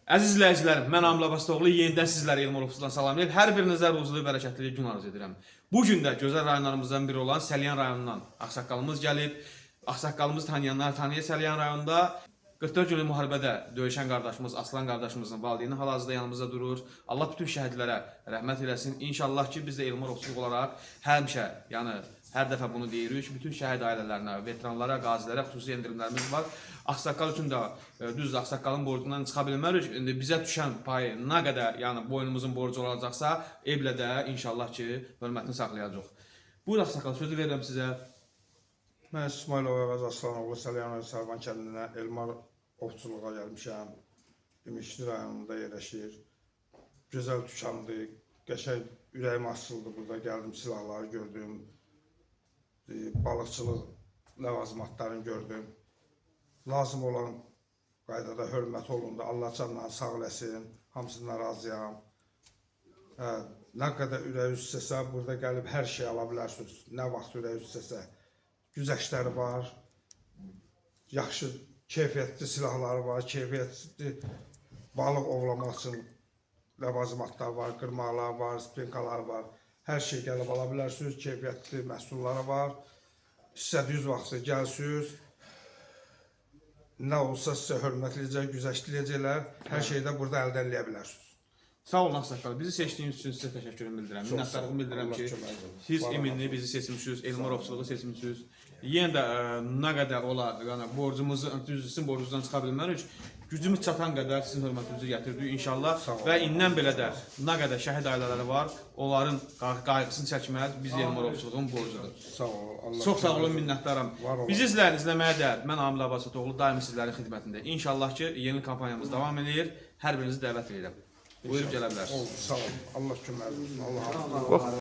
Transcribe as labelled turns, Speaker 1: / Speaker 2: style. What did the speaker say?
Speaker 1: Əziz izləyicilərim, mən Amil Abbastoğlu yenidən sizləri Elmar Ofisu'dan salamlayıb, hər birinizə ruzlu, bərəkətli gün arzu edirəm. Bugün də gözəl rayonlarımızdan biri olan Səlyan rayonundan Ağsaqqalımız gəlib. Ağsaqqalımızı tanıyanlar tanıyır Səlyan rayonunda. 44 günlük müharibədə döyüşən qardaşımız, Aslan qardaşımızın valideyni hal-hazırda yanımızda durur. Allah bütün şəhidlərə rəhmət eləsin. İnşallah ki, biz də Elmar Ofisu'luq olaraq həmişə, yəni hər dəfə bunu deyirik, bütün şəhid ailələrinə, veteranlara, qazilərə xüsusi endirimlərimiz var. Ağsaqqal üçün də düzdür, Ağsaqqalın borcundan çıxa bilmərik. İndi bizə düşən payı nə qədər, yəni boynumuzun borcu olacaqsa, evlə də inşallah ki, hörmətini saxlayacaq. Buyur Ağsaqqal, sözü verirəm sizə.
Speaker 2: Mən İsmailov Əvəz Aslanoğlu Səlyan Sərvan kəndinə Elmar Ofisuluğa gəlmişəm. Gümüşlü rayonunda yerləşir. Gözəl dükandır, qəşəng ürəyim açıldı burada, gəldim silahları gördüm. Balıqçılıq ləvazimatlarını gördüm. Lazım olan qaydada hörmət olundu. Allah canından sağ eləsin. Hamısından razıyam. Nə qədər ürək üstəsə, burada gəlib hər şey ala bilərsiniz. Nə vaxt ürək üstəsə. Güzəşləri var. Yaxşı, keyfiyyətli silahları var. Keyfiyyətli balıq ovlamaq üçün ləvazimatlar var. Qırmaqlar var, spinkalar var. Hər şey gəlib ala bilərsiniz. Keyfiyyətli məhsulları var. İstədiyiniz vaxtı gəlsiniz. Nə olsa sizə hörmətləyəcək, güzəştləyəcəklər. Hər şeyi də burada əldən eləyə bilərsiniz.
Speaker 1: Sağ olun Ağsaqqal, bizi seçdiyiniz üçün sizə təşəkkürümü bildirirəm. Minnətdarlığımı bildirirəm ki, siz eminli bizi seçmişsiniz, Elmar Ofisuluğu seçmişsiniz. Yenə də nə qədər olar, yəni borcumuzu, sizin borcunuzdan çıxa bilmərik. Gücümüz çatan qədər sizin hörmətinizi gətirdik inşallah. Və indən belə də nə qədər şəhid ailələri var, onların qayğısını çəkməz, biz Elmar Ofisuluğun borcudur.
Speaker 2: Sağ olun.
Speaker 1: Çox sağ olun, minnətdaram. Bizi izləməyə dəyər. Mən Amil Abbastoğlu, daimi sizlərin xidmətində. İnşallah ki, yeni kampanyamız davam edir. Hər birinizi dəvət edirəm. Buyurub gələ bilərsiniz.
Speaker 2: Sağ olun. Allah kömək olsun. Allah